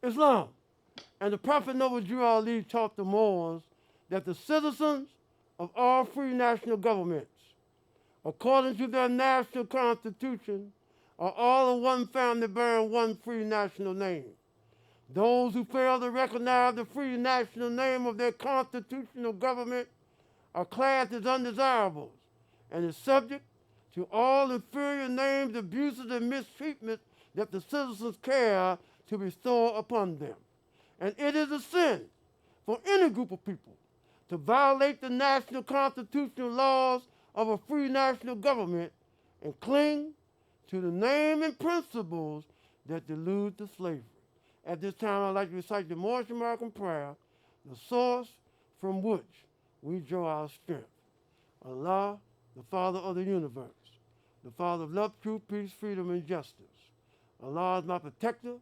Islam. And the Prophet Noble Drew Ali taught the Moors that the citizens of all free national governments, according to their national constitution, are all of one family bearing one free national name. Those who fail to recognize the free national name of their constitutional government are classed as undesirables and is subject to all inferior names, abuses, and mistreatment that the citizens care to bestow upon them. And it is a sin for any group of people to violate the national constitutional laws of a free national government and cling to the name and principles that delude to slavery. At this time, I'd like to recite the Moorish American prayer, the source from which we draw our strength. Allah, the Father of the universe, the Father of love, truth, peace, freedom, and justice. Allah is my protector,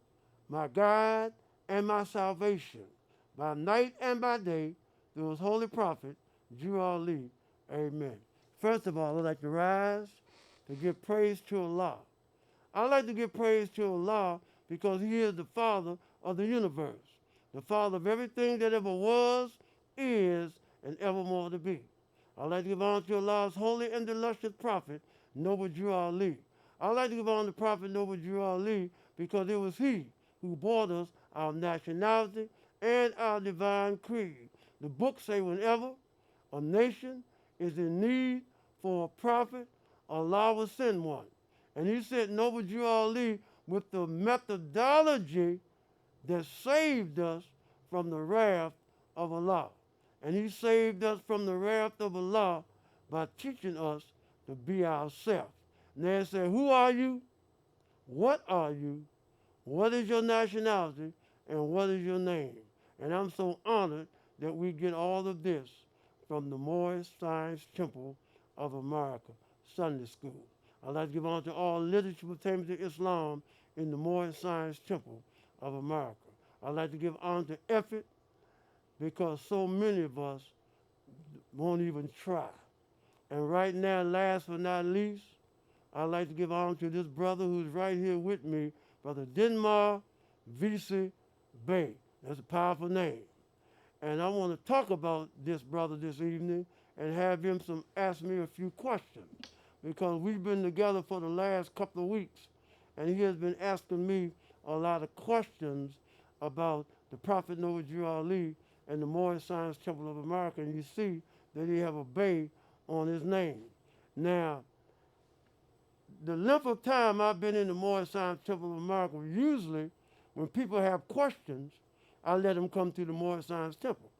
my guide, and my salvation, by night and by day, through his holy prophet, Drew Ali. Amen. First of all, I'd like to rise to give praise to Allah. I'd like to give praise to Allah because he is the Father of the universe, the Father of everything that ever was, is, and evermore to be. I'd like to give honor to Allah's holy and illustrious prophet, Noble Drew Ali. I'd like to give honor to Prophet Noble Drew Ali because it was he who brought us our nationality and our divine creed. The books say whenever a nation is in need for a prophet, Allah will send one. And he sent Noble Drew Ali with the methodology that saved us from the wrath of Allah. And he saved us from the wrath of Allah by teaching us to be ourselves. And they said, who are you? What are you? What is your nationality? And what is your name? And I'm so honored that we get all of this from the Moorish Science Temple of America Sunday School. I'd like to give honor to all literature pertaining to Islam in the Moorish Science Temple of America. I'd like to give honor to effort because so many of us won't even try. And right now, last but not least, I'd like to give honor to this brother who's right here with me, Brother Denmar V.C. Bey. That's a powerful name. And I want to talk about this brother this evening and have him ask me a few questions because we've been together for the last couple of weeks and he has been asking me a lot of questions about the Prophet Noble Drew Ali and the Moorish Science Temple of America, and you see that he have a Bey on his name. Now, the length of time I've been in the Moorish Science Temple of America, usually when people have questions, I let them come to the Moorish Science Temple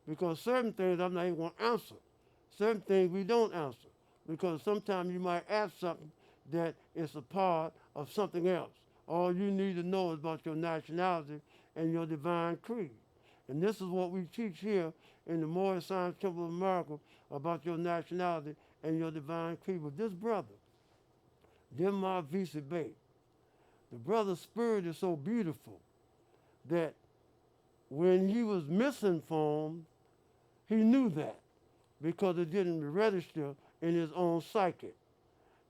because certain things I'm not even going to answer. Certain things we don't answer because sometimes you might ask something that is a part of something else. All you need to know is about your nationality and your divine creed. And this is what we teach here in the Moorish Science Temple of America about your nationality and your divine creed. But this brother, Denmar V.C. Bey, the brother's spirit is so beautiful that when he was misinformed, he knew that because it didn't register in his own psyche.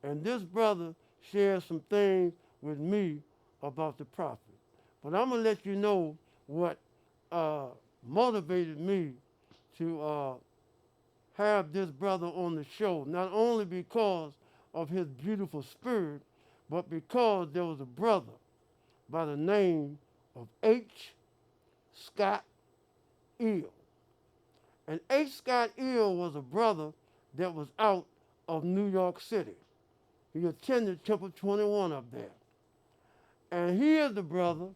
And this brother shared some things with me about the prophet. But I'm going to let you know what motivated me to have this brother on the show, not only because of his beautiful spirit, but because there was a brother by the name of H. Scott Eel. And H. Scott Eel was a brother that was out of New York City. He attended Temple 21 up there. And he is the brother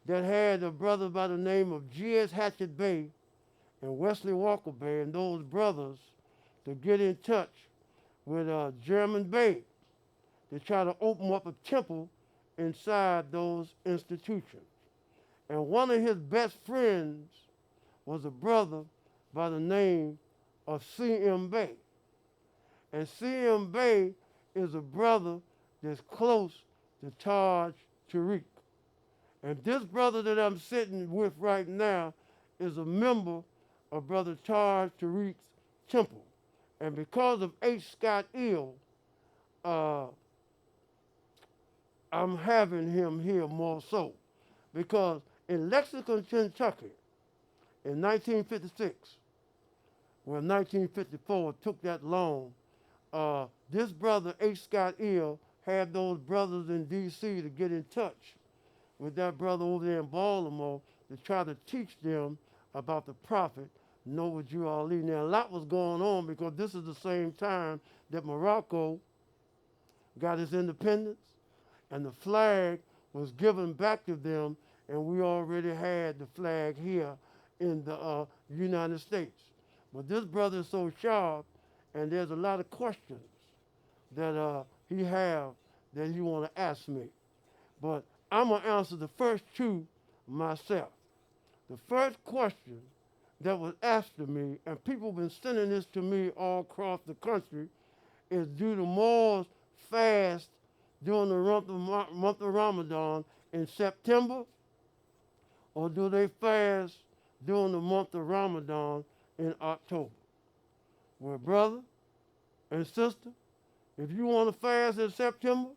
that had a brother by the name of G.S. Hatchett Bey and Wesley Walker Bey, and those brothers to get in touch with German Bey to try to open up a temple inside those institutions. And one of his best friends was a brother by the name of C.M. Bey. And C.M. Bey is a brother that's close to Taj Tariq. And this brother that I'm sitting with right now is a member of Brother Taj Tariq's temple. And because of H. Scott Ill, I'm having him here more so. Because in Lexington, Kentucky, in 1956, well, 1954, it took that long, this brother, H. Scott Ill, had those brothers in D.C. to get in touch with that brother over there in Baltimore to try to teach them about the prophet, Noah Jew Ali. Now, a lot was going on because this is the same time that Morocco got its independence and the flag was given back to them, and we already had the flag here in the United States. But this brother is so sharp, and there's a lot of questions that he have that he want to ask me. But I'm going to answer the first two myself. The first question that was asked to me, and people have been sending this to me all across the country, is do the Moors fast during the month of Ramadan in September, or do they fast during the month of Ramadan in October? Well, brother and sister, if you want to fast in September,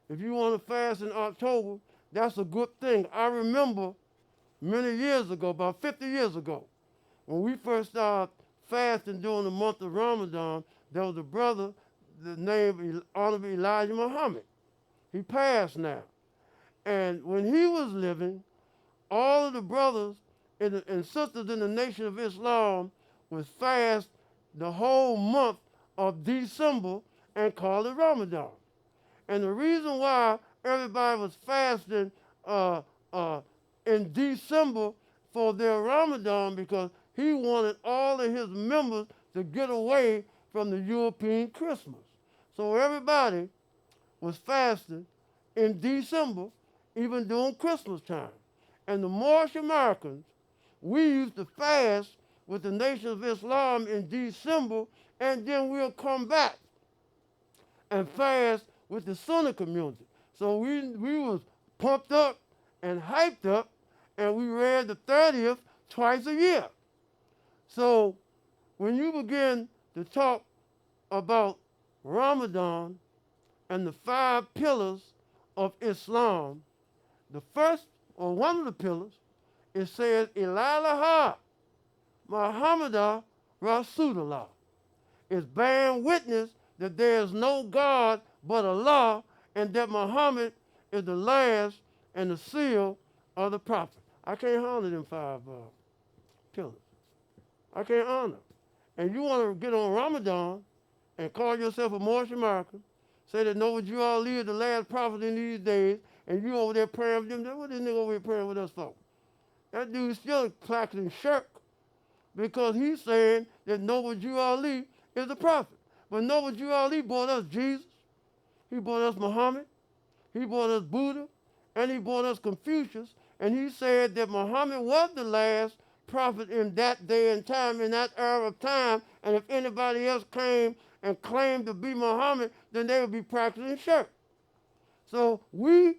if you want to fast in October, that's a good thing. I remember many years ago, about 50 years ago, when we first started fasting during the month of Ramadan, there was a brother, the name Honorable Elijah Muhammad. He passed now. And when he was living, all of the brothers and sisters in the Nation of Islam would fast the whole month of December and call it Ramadan. And the reason why everybody was fasting in December for their Ramadan, because he wanted all of his members to get away from the European Christmas. So everybody was fasting in December, even during Christmas time. And the Moorish Americans, we used to fast with the Nation of Islam in December, and then we'll come back and fast with the Sunni community. So we was pumped up and hyped up, and we read the 30th twice a year. So when you begin to talk about Ramadan and the 5 pillars of Islam, the first, or one of the pillars, it says, Ilaha Muhammadah Rasulullah. It's bearing witness that there is no God but Allah, and that Muhammad is the last and the seal of the prophet. I can't honor them 5 pillars. I can't honor. And you want to get on Ramadan and call yourself a Moorish American, say that Noah Jew Ali is the last prophet in these days, and you over there praying with them. What this nigga over here praying with us for? That dude's still practicing shirk, because he's saying that Noah Jew Ali is the prophet. But Noah Jew Ali brought us Jesus, he brought us Muhammad, he brought us Buddha, and he brought us Confucius, and he said that Muhammad was the last prophet in that day and time, in that era of time, and if anybody else came and claimed to be Muhammad, then they would be practicing shirk. So we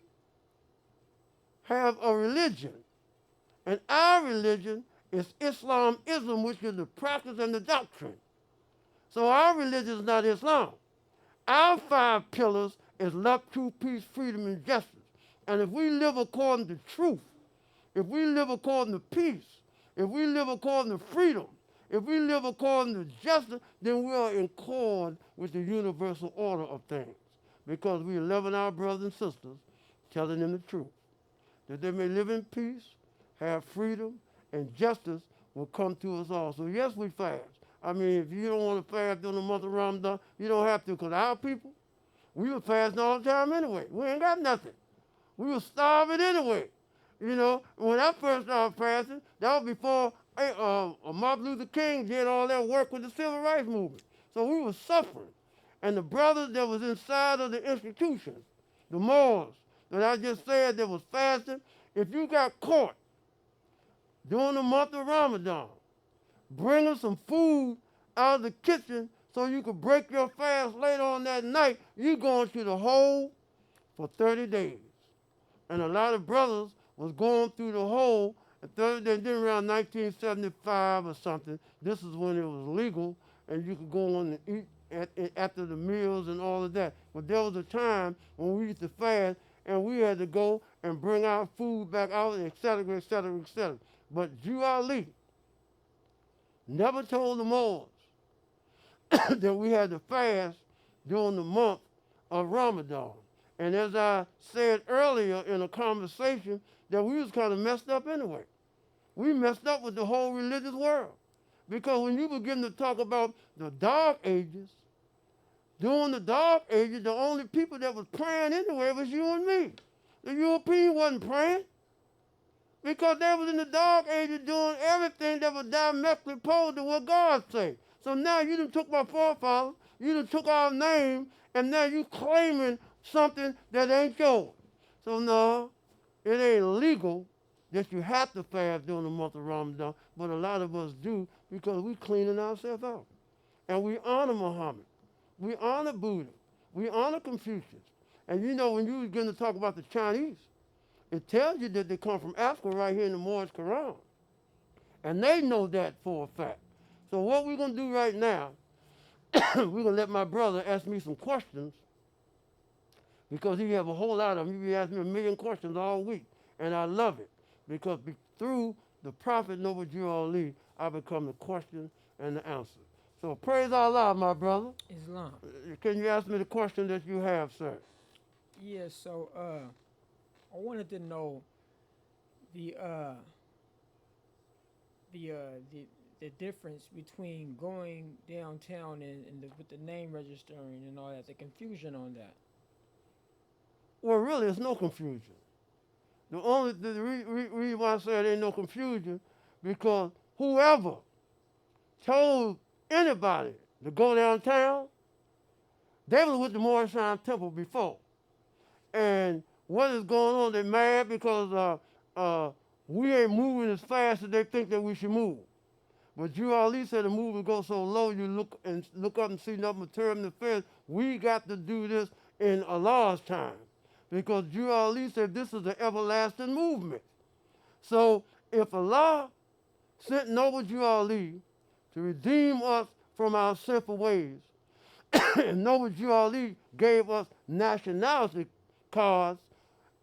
have a religion, and our religion is Islamism, which is the practice and the doctrine. So our religion is not Islam. Our 5 pillars is love, truth, peace, freedom, and justice. And if we live according to truth, if we live according to peace, if we live according to freedom, if we live according to justice, then we are in accord with the universal order of things, because we are loving our brothers and sisters, telling them the truth, that they may live in peace, have freedom, and justice will come to us all. So yes, we fast. I mean, if you don't want to fast during the month of Ramadan, you don't have to, because our people, we were fasting all the time anyway. We ain't got nothing. We were starving anyway. You know, when I first started fasting, that was before Martin Luther King did all that work with the civil rights movement. So we were suffering. And the brothers that was inside of the institutions, the Moors, that I just said that was fasting, if you got caught during the month of Ramadan, bringing some food out of the kitchen so you could break your fast later on that night, you going through the hole for 30 days. And a lot of brothers was going through the hole, and 30 days, then around 1975 or something, this is when it was legal, and you could go on and eat after the meals and all of that. But there was a time when we used to fast, and we had to go and bring our food back out, et cetera, et cetera, et cetera. But Jew Ali never told the Moors that we had to fast during the month of Ramadan. And as I said earlier in a conversation, that we was kind of messed up anyway. We messed up with the whole religious world. Because when you begin to talk about the Dark Ages, during the Dark Ages, the only people that was praying anyway was you and me. The European wasn't praying because they was in the Dark Ages doing everything that was diametrically opposed to what God said. So now you done took my forefathers, you done took our name, and now you claiming something that ain't yours. So no, it ain't legal that you have to fast during the month of Ramadan, but a lot of us do because we cleaning ourselves out. And we honor Muhammad. We honor Buddha. We honor Confucius. And you know, when you begin to talk about the Chinese, it tells you that they come from Africa right here in the Moorish Quran. And they know that for a fact. So what we're going to do right now, we're going to let my brother ask me some questions because he have a whole lot of them. He be asking me a million questions all week. And I love it because through the Prophet Noble Jew Ali, I become the question and the answer. So praise Allah, my brother. Islam. Can you ask me the question that you have, sir? Yeah, so I wanted to know the uh the uh the difference between going downtown and with the name registering and all that, the confusion on that. Well, really, it's no confusion. The reason why I say there ain't no confusion because whoever told anybody to go downtown, they was with the Moorish Temple before. And what is going on? They're mad because we ain't moving as fast as they think that we should move. But Drew Ali said the move will go so low you look up and see nothing but term the fence. We got to do this in Allah's time. Because Drew Ali said this is the everlasting movement. So if Allah sent Noble Drew Ali to redeem us from our sinful ways, and Noble Drew Ali gave us nationality cards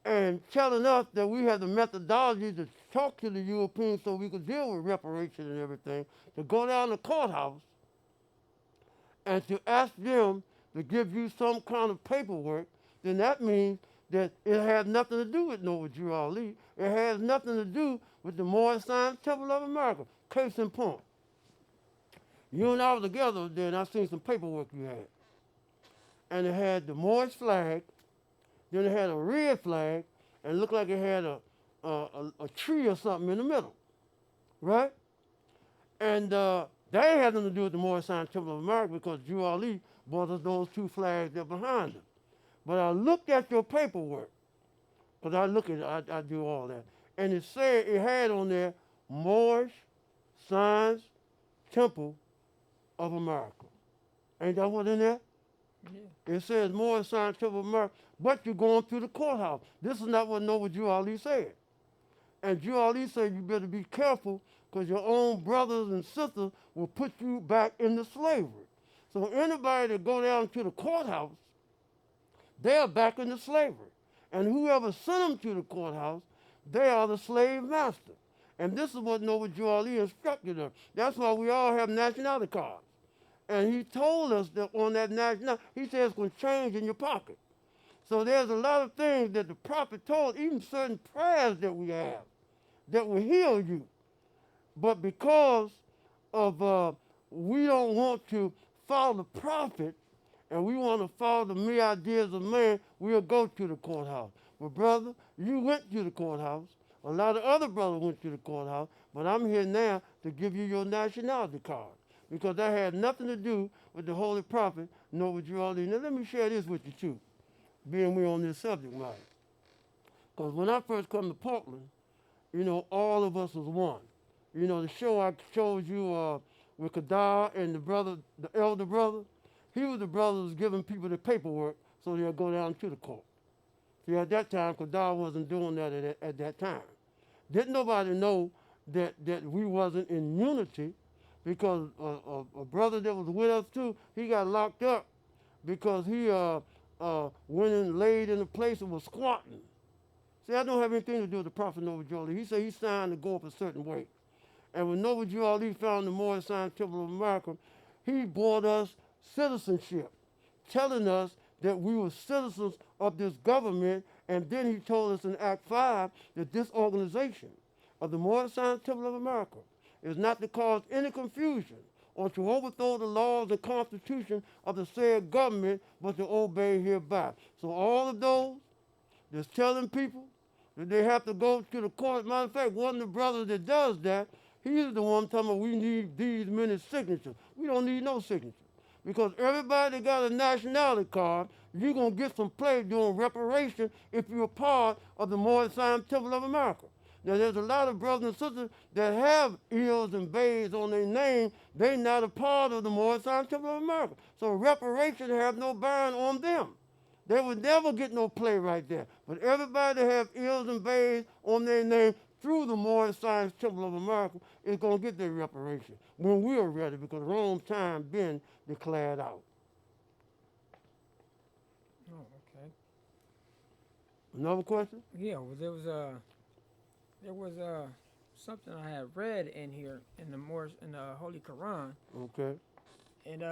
and telling us that we had the methodology to talk to the Europeans so we could deal with reparation and everything, to go down to the courthouse and to ask them to give you some kind of paperwork, then that means that it has nothing to do with Noble Drew Ali. It has nothing to do with the Moorish Science Temple of America. Case in point. You and I were together there, and I seen some paperwork you had. And it had the Moorish flag, then it had a red flag, and it looked like it had a tree or something in the middle, right? And that ain't had nothing to do with the Moorish Science Temple of America because Drew Ali bought us those two flags that behind them. But I looked at your paperwork, because I look at it, I do all that, and it said it had on there Moorish Science Temple of America. Ain't that what in there? Yeah. It says Moorish Science Temple of America, but you're going through the courthouse. This is not what Noble Drew Ali said. And Drew Ali said you better be careful because your own brothers and sisters will put you back into slavery. So anybody that go down to the courthouse, they're back into slavery. And whoever sent them to the courthouse, they are the slave master. And this is what Noble Drew Ali instructed them. That's why we all have nationality cards. And he told us that on that nationality, he says it's going to change in your pocket. So there's a lot of things that the prophet told, even certain prayers that we have, that will heal you. But because of we don't want to follow the prophet, and we want to follow the mere ideas of man, we'll go to the courthouse. But brother, you went to the courthouse. A lot of other brothers went to the courthouse, but I'm here now to give you your nationality card because that had nothing to do with the Holy Prophet, nor with you all. Now let me share this with you too, being we on this subject matter. Because when I first come to Portland, all of us was one. The show I showed you with Kadar and the brother, the elder brother, he was the brother who was giving people the paperwork so they'll go down to the court. See, at that time, Kadar wasn't doing that at that time. Didn't nobody know that we wasn't in unity because a brother that was with us too, he got locked up because he went and laid in a place and was squatting. See, I don't have anything to do with the Prophet Noble Drew Ali. He said he signed to go up a certain way. And when Noble Drew Ali found the Moorish Science Temple of America, he brought us citizenship, telling us that we were citizens of this government. And then he told us in Act 5 that this organization of the Moorish Science Temple of America is not to cause any confusion or to overthrow the laws and constitution of the said government, but to obey hereby. So all of those that's telling people that they have to go to the court. Matter of fact, one of the brothers that does that, he's the one telling me we need these many signatures. We don't need no signatures. Because everybody that got a nationality card, you're going to get some play doing reparation if you're a part of the Moorish Science Temple of America. Now, there's a lot of brothers and sisters that have Eels and Bays on their name. They're not a part of the Moorish Science Temple of America. So reparation have no bearing on them. They would never get no play right there. But everybody that have Eels and Bays on their name through the Moorish Science Temple of America is going to get their reparation when we are ready, because Rome's time been declared out. Oh, okay. Another question? Yeah, well, there was something I had read in here in the Holy Quran, Okay. and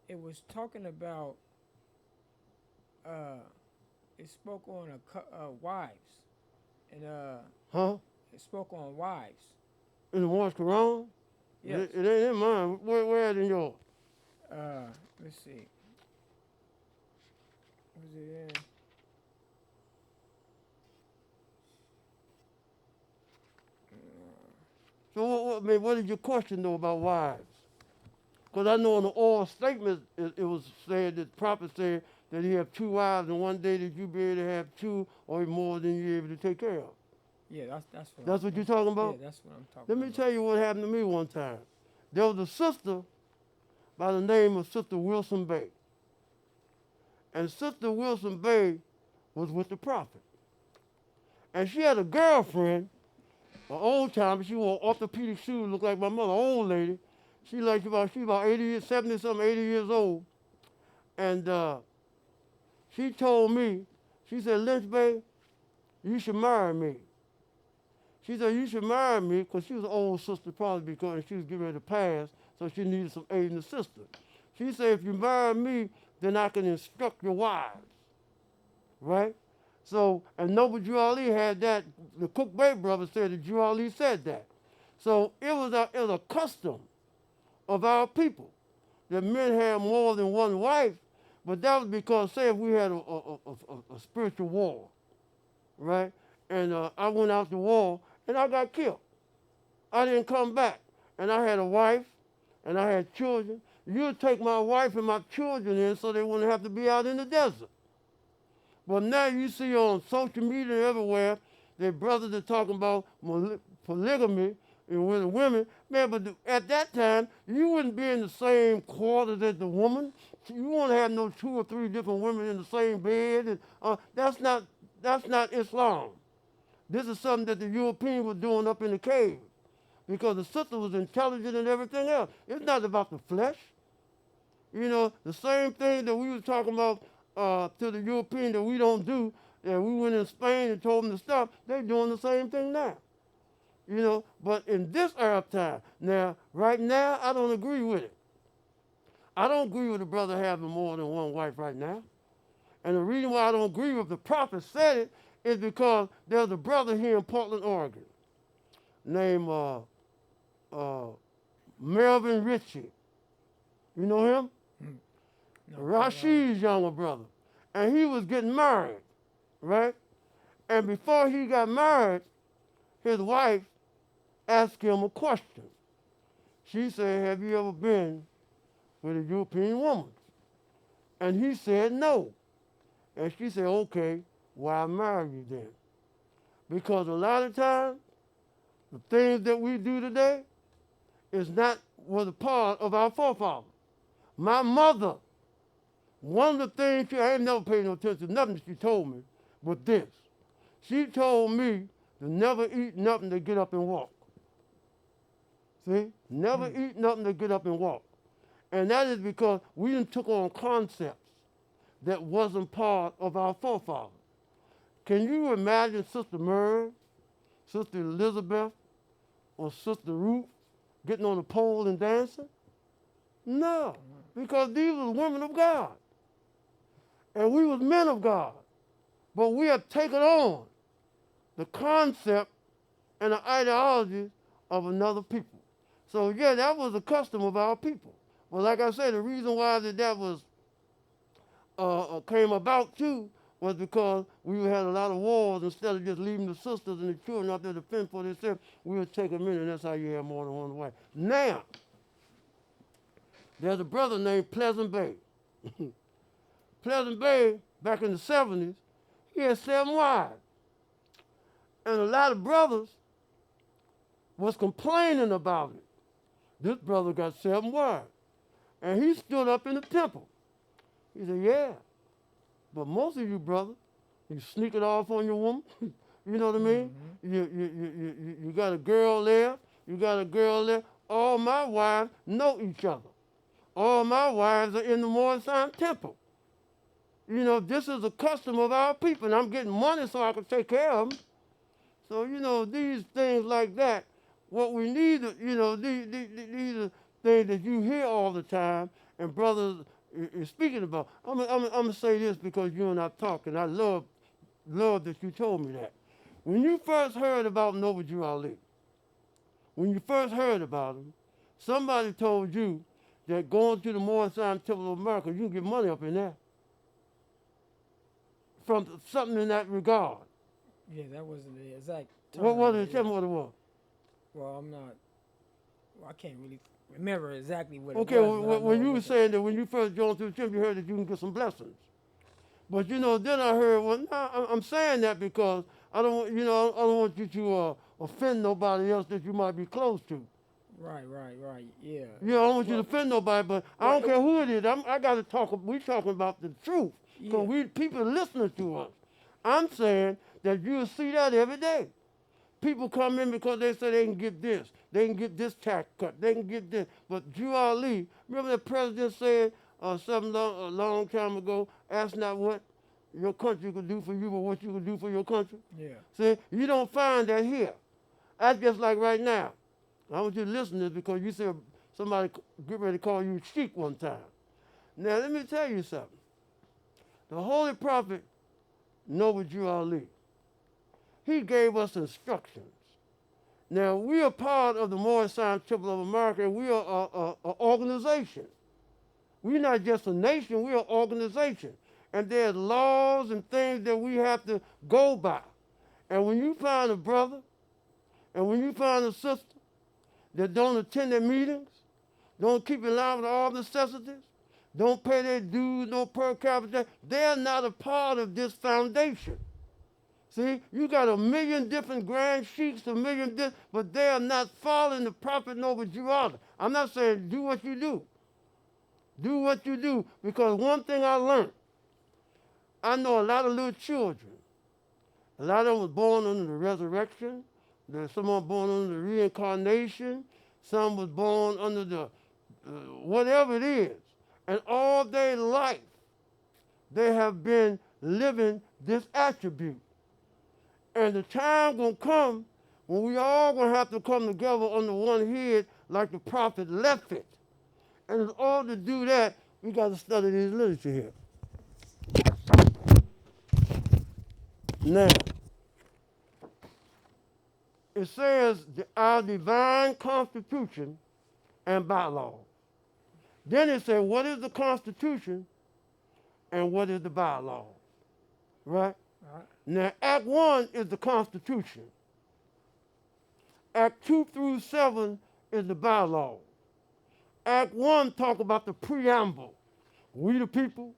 it was talking about it spoke on wives, and Huh? it spoke on wives. In the Moorish Quran? Yes. It ain't in mine. Where is it in yours? Let's see. Was it in? So what is your question though about wives? Because I know in the oral statement it was said that the prophet said that he have two wives, and one day that you be able to have two or more than you're able to take care of. Yeah, That's what you're talking about? Yeah, that's what I'm talking Let about. me tell you what happened to me one time. There was a sister by the name of Sister Wilson Bey. And Sister Wilson Bey was with the prophet. And she had a girlfriend, an old timer. She wore orthopedic shoes, looked like my mother, old lady. She about 80, 70 something, 80 years old. And she told me, she said, Lynch-Bey, you should marry me. She said, you should marry me, because she was an old sister probably because she was getting ready to pass, so she needed some aid and assistance. She said, if you marry me, then I can instruct your wives, right? So, and Noble Drew Ali had that, the Cook Bay brothers said that Drew Ali said that. So it was a custom of our people that men had more than one wife, but that was because, say, if we had a spiritual war, right? And I went out to war and I got killed. I didn't come back. And I had a wife and I had children. You'd take my wife and my children in so they wouldn't have to be out in the desert. But now you see on social media everywhere that brothers are talking about polygamy and with the women. Man, but at that time, you wouldn't be in the same quarters as the woman. You won't have no 2 or 3 different women in the same bed. And, that's not Islam. This is something that the Europeans were doing up in the cave because the sister was intelligent and everything else. It's not about the flesh. The same thing that we was talking about to the Europeans that we don't do, that we went in Spain and told them to stop, they're doing the same thing now. But in this Arab time, now, right now, I don't agree with it. I don't agree with the brother having more than one wife right now. And the reason why I don't agree with the prophet said it is because there's a brother here in Portland, Oregon, named Melvin Ritchie. You know him? No, Rashid's younger brother. And he was getting married, right? And before he got married, his wife asked him a question. She said, have you ever been with a European woman? And he said no. And she said, okay, why marry you then? Because a lot of times, the things that we do today is not was a part of our forefathers. My mother, one of the things I ain't never paid no attention to nothing she told me, but this. She told me to never eat nothing to get up and walk. See? Never eat nothing to get up and walk. And that is because we done took on concepts that wasn't part of our forefathers. Can you imagine Sister Mary, Sister Elizabeth, or Sister Ruth getting on the pole and dancing? No, because these were women of God. And we was men of God. But we have taken on the concept and the ideology of another people. So yeah, that was a custom of our people. But like I said, the reason why that was came about too was because we had a lot of wars. Instead of just leaving the sisters and the children out there to fend for themselves, we would take them in, and that's how you have more than one wife. Now, there's a brother named Pleasant Bey. Pleasant Bey, back in the 70s, he had 7 wives. And a lot of brothers was complaining about it. This brother got 7 wives. And he stood up in the temple. He said, yeah, but most of you brothers, you sneak it off on your woman. You know what I mean? You got a girl there. You got a girl there. All my wives know each other. All my wives are in the Moorish temple. You know, this is a custom of our people, and I'm getting money so I can take care of them. So, you know, these things like that, what we need, you know, these are things that you hear all the time, and brothers is speaking about. I'm going to say this because you and I talking. I love that you told me that. When you first heard about Noble Drew Ali, when you first heard about him, somebody told you that going to the Moorish Temple of America, you can get money up in there. From something in that regard. Yeah, that wasn't the exact term. What was it? Tell me what it was. Well, I can't really remember exactly what okay, it was. Okay, when you were saying that when you first joined through the temple, you heard that you can get some blessings. But you know, then I heard, well, no, I'm saying that because I don't want you to offend nobody else that you might be close to. Right, yeah. Yeah, I don't want you to offend nobody, but I don't care who it is. I got to talk. We talking about the truth because people are listening to us. I'm saying that you'll see that every day. People come in because they say they can get this. They can get this tax cut. They can get this. But Drew Ali, remember the president said something a long time ago, ask not what your country could do for you, but what you could do for your country? Yeah. See, you don't find that here. That's just like right now. I want you to listen to this because you said somebody get ready to call you sheik one time. Now, let me tell you something. The Holy Prophet, Noble Drew Ali, he gave us instructions. Now, we are part of the Moorish Temple of America, and we are an organization. We're not just a nation, we're an organization. And there's laws and things that we have to go by. And when you find a brother, and when you find a sister that don't attend their meetings, don't keep in line with all necessities, don't pay their dues, no per capita, they're not a part of this foundation. See, you got a million different grand sheiks, but they are not following the Prophet Noble Drew Ali. I'm not saying do what you do. Do what you do, because one thing I learned, I know a lot of little children. A lot of them was born under the resurrection. There's someone born under the reincarnation. Some was born under the whatever it is. And all their life, they have been living this attribute. And the time gonna come when we all gonna have to come together under one head like the prophet left it. And in order to do that, we got to study this literature here. Now, it says our divine constitution and bylaws. Then it says, what is the Constitution and what is the bylaws? Right? Now, Act 1 is the Constitution. Act 2 through 7 is the bylaws. Act 1 talk about the preamble. We the people,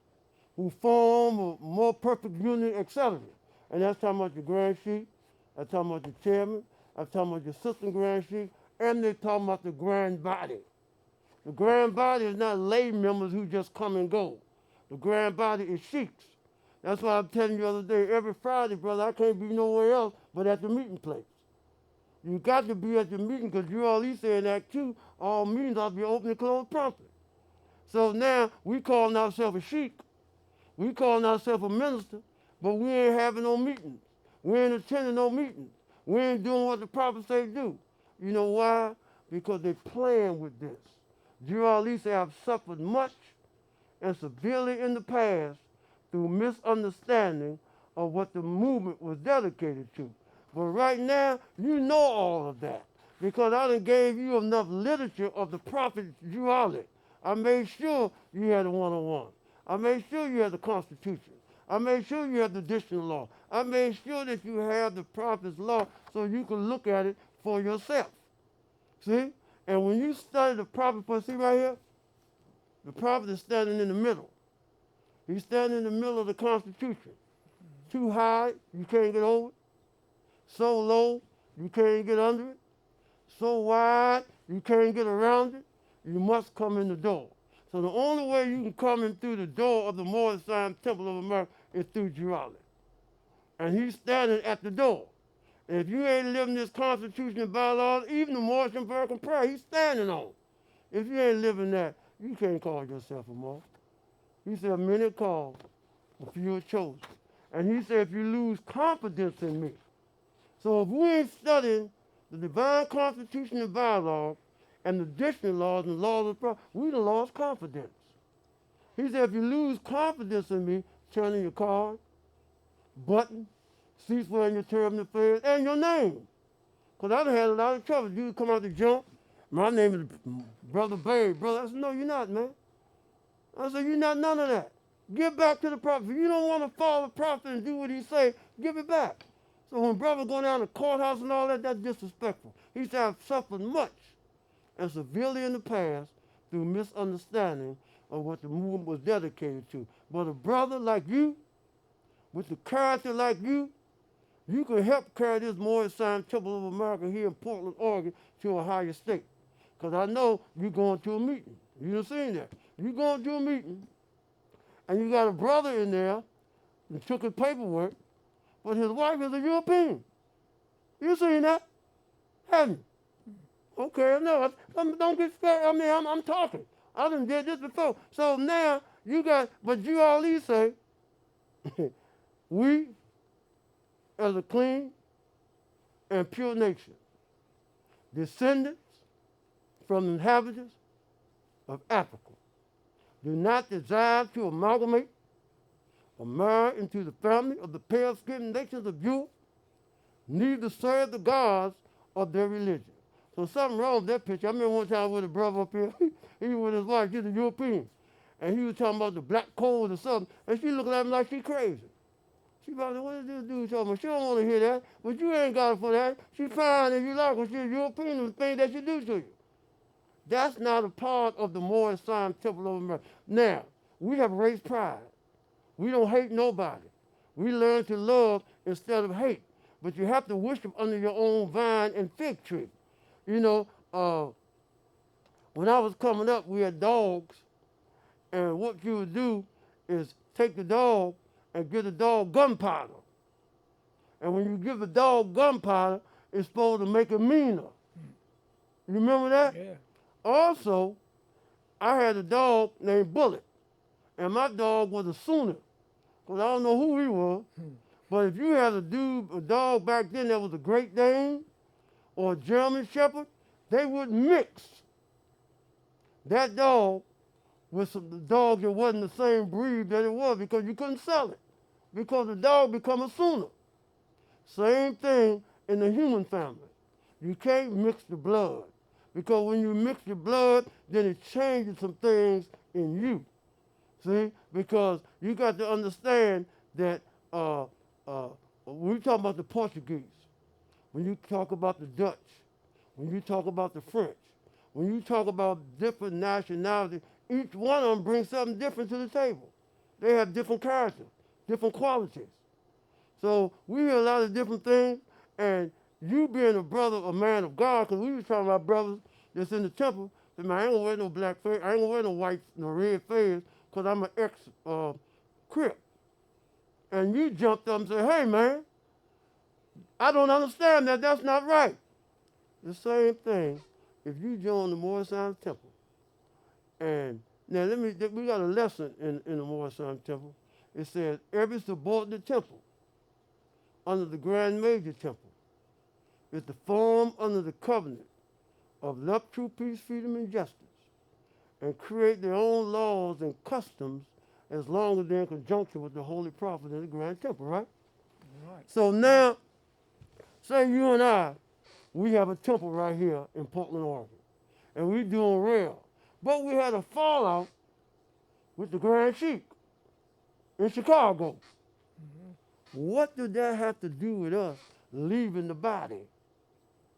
who form a more perfect union, etc. And that's talking about the Grand Sheik, that's talking about the chairman, that's talking about the assistant Grand Sheik, and they're talking about the grand body. The grand body is not lay members who just come and go. The grand body is sheiks. That's why I'm telling you the other day, every Friday, brother, I can't be nowhere else but at the meeting place. You got to be at the meeting because you all say in Act 2, all meetings ought to be open and closed promptly. So now we calling ourselves a sheik, we calling ourselves a minister, but we ain't having no meetings. We ain't attending no meetings. We ain't doing what the prophets say do. You know why? Because they playing with this. You all say, I've suffered much and severely in the past through misunderstanding of what the movement was dedicated to. But right now, you know all of that because I done gave you enough literature of the prophet Juali. I made sure you had a one-on-one. I made sure you had the Constitution. I made sure you had the additional law. I made sure that you have the prophet's law so you can look at it for yourself. See? And when you study the prophet, see right here, the prophet is standing in the middle. He's standing in the middle of the Constitution. Too high, you can't get over it. So low, you can't get under it. So wide, you can't get around it. You must come in the door. So the only way you can come in through the door of the Moorish Temple of America is through Girardi. And he's standing at the door. And if you ain't living this Constitution and bylaws, even the Moorish American prayer, he's standing on. If you ain't living that, you can't call yourself a Moor. He said, many are called, a few are chosen. And he said, if you lose confidence in me. So if we ain't studying the divine Constitution and bylaws and the additional laws and the laws of the prophet, we done lost confidence. He said, if you lose confidence in me, turn in your card, button, cease wearing your turban affairs, and your name. Because I done had a lot of trouble. You come out the jump, my name is Brother Bey. Brother, I said, no, you're not, man. I said, you're not none of that. Give back to the prophet. If you don't want to follow the prophet and do what he say, give it back. So when brother go down to the courthouse and all that, that's disrespectful. He said, I've suffered much and severely in the past through misunderstanding of what the movement was dedicated to. But a brother like you, with the character like you can help carry this Moorish Temple of America here in Portland, Oregon, to a higher state. Because I know you're going to a meeting. You done seen that. You're going to a meeting, and you got a brother in there who took his paperwork, but his wife is a European. You seen that? Haven't you? Okay, no, don't get scared. I mean, I'm talking. I done did this before. So now you got, but you all these say, we as a clean and pure nation, descendants from the inhabitants of Africa, do not desire to amalgamate or marry into the family of the pale-skinned nations of Europe, neither serve the gods of their religion. So something wrong with that picture. I remember one time with a brother up here, he was with his wife, she's a European, and he was talking about the black coal or something, and she looked at him like she crazy. She probably, what is this dude talking about? She don't want to hear that, but you ain't got it for that. She fine if you like her. She's a European, the thing that she do to you. That's not a part of the Moorish Temple of America. Now, we have raised pride. We don't hate nobody. We learn to love instead of hate. But you have to worship under your own vine and fig tree. You know, when I was coming up, we had dogs, and what you would do is take the dog and give the dog gunpowder. And when you give the dog gunpowder, it's supposed to make it meaner. You remember that? Yeah. Also, I had a dog named Bullet, and my dog was a Sooner, because I don't know who he was, but if you had a dog back then that was a Great Dane or a German Shepherd, they would mix that dog with some dogs that wasn't the same breed that it was because you couldn't sell it, because the dog become a Sooner. Same thing in the human family. You can't mix the blood. Because when you mix your blood, then it changes some things in you. See? Because you got to understand that when you talk about the Portuguese, when you talk about the Dutch, when you talk about the French, when you talk about different nationalities, each one of them brings something different to the table. They have different characters, different qualities. So we hear a lot of different things, and you being a brother, a man of God, because we was talking about brothers that's in the temple, said, man, I ain't gonna wear no black face, I ain't gonna wear no white, no red face, because I'm an ex-Crip. And you jumped up and said, hey, man, I don't understand that. That's not right. The same thing if you join the Moorish Temple. And now we got a lesson in the Moorish Temple. It says every subordinate temple under the Grand Major Temple is to form under the covenant of love, true peace, freedom, and justice, and create their own laws and customs as long as they're in conjunction with the Holy Prophet in the Grand Temple, right? Right. So now, say you and I, we have a temple right here in Portland, Oregon, and we doing real. But we had a fallout with the Grand Sheik in Chicago. What did that have to do with us leaving the body,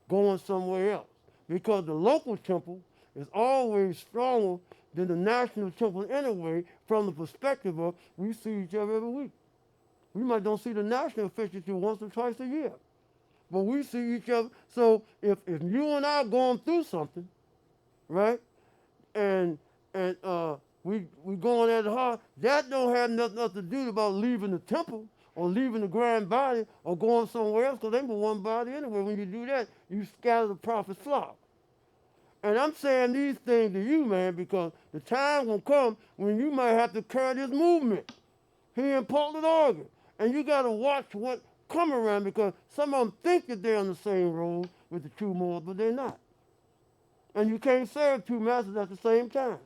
going somewhere else? Because the local temple is always stronger than the national temple anyway, from the perspective of we see each other every week. We might don't see the national officials till once or twice a year, but we see each other. So if you and I are going through something, right, and we going at it hard, that don't have nothing to do about leaving the temple or leaving the grand body or going somewhere else, because they were one body anyway. When you do that, you scatter the prophet's flock. And I'm saying these things to you, man, because the time will come when you might have to carry this movement here in Portland, Oregon. And you got to watch what come around, because some of them think that they're on the same road with the true Moors, but they're not. And you can't serve two masters at the same time.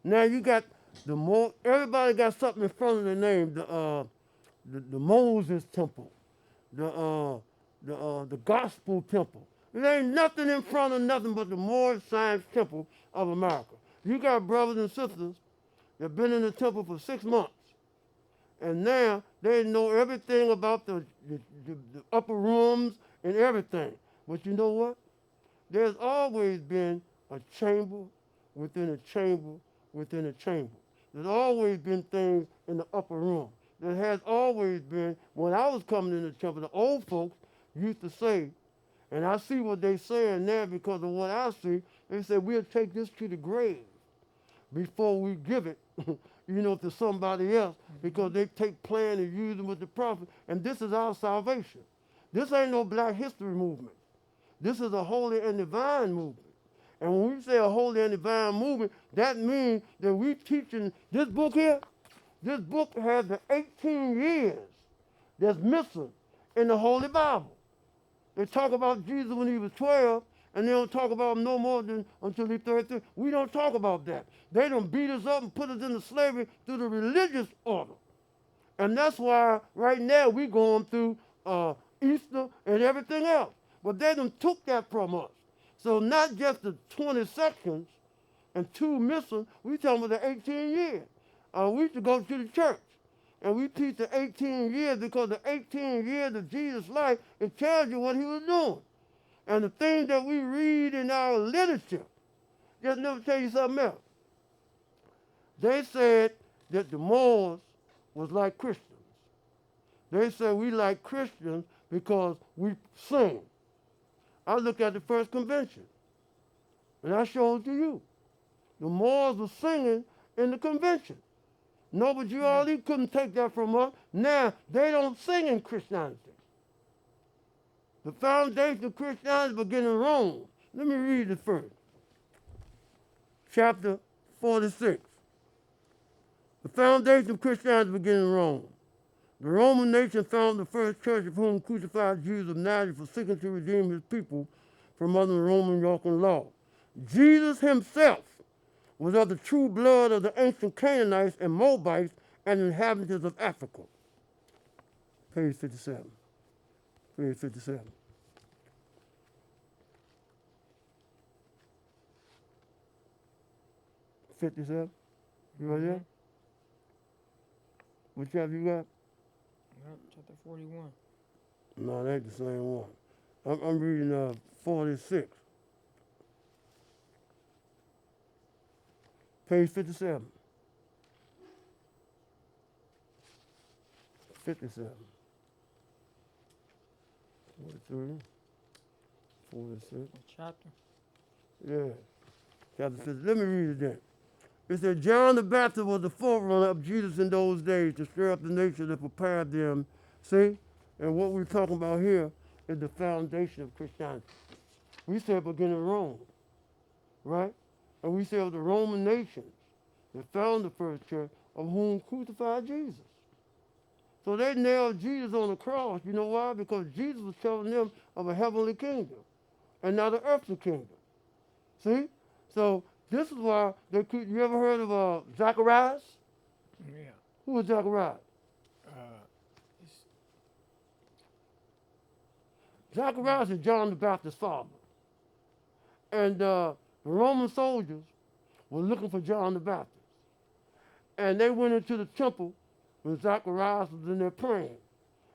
Now you got the more, everybody got something in front of their name, the Moses temple, the gospel temple. There ain't nothing in front of nothing but the Moorish Science Temple of America. You got brothers and sisters that have been in the temple for 6 months, and now they know everything about the upper rooms and everything. But you know what? There's always been a chamber within a chamber within a chamber. There's always been things in the upper room. There has always been, when I was coming in the temple, the old folks used to say, and I see what they saying now because of what I see, they say we'll take this to the grave before we give it, to somebody else, because they take plan and use them with the prophet, and this is our salvation. This ain't no black history movement. This is a holy and divine movement. And when we say a holy and divine movement, that means that we teaching this book here. This book has the 18 years that's missing in the Holy Bible. They talk about Jesus when he was 12, and they don't talk about him no more than until he's 33. We don't talk about that. They done beat us up and put us into slavery through the religious order. And that's why right now we going through Easter and everything else. But they done took that from us. So not just the 20 sections and 2 missing, we talking about the 18 years. We used to go to the church, and we teach the 18 years, because the 18 years of Jesus' life, it tells you what he was doing. And the things that we read in our literature, just let me tell you something else. They said that the Moors was like Christians. They said we like Christians because we sing. I looked at the first convention, and I showed it to you. The Moors were singing in the convention. No, but you already couldn't take that from us. Now, they don't sing in Christianity. The foundation of Christianity began in Rome. Let me read it first. Chapter 46. The foundation of Christianity began in Rome. The Roman nation founded the first church, of whom crucified Jews of Nazareth for seeking to redeem his people from under the Roman yoke and law. Jesus himself was of the true blood of the ancient Canaanites and Moabites and inhabitants of Africa. Page 57. Page 57. You right there? What chapter you got? Yep, chapter 41. No, that ain't the same one. I'm reading 46. Page 57. 57, 43, 46. What chapter? Yeah, chapter 50. Let me read it then. It said, John the Baptist was the forerunner of Jesus in those days to stir up the nation and prepare them. See? And what we're talking about here is the foundation of Christianity. We say it began in Rome, right? And we say of the Roman nations that found the first church, of whom crucified Jesus. So they nailed Jesus on the cross. You know why? Because Jesus was telling them of a heavenly kingdom and not an earthly kingdom. See? So this is why they could. You ever heard of Zacharias? Yeah. Who was Zacharias? It's, Zacharias is John the Baptist's father. And the Roman soldiers were looking for John the Baptist. And they went into the temple when Zacharias was in there praying.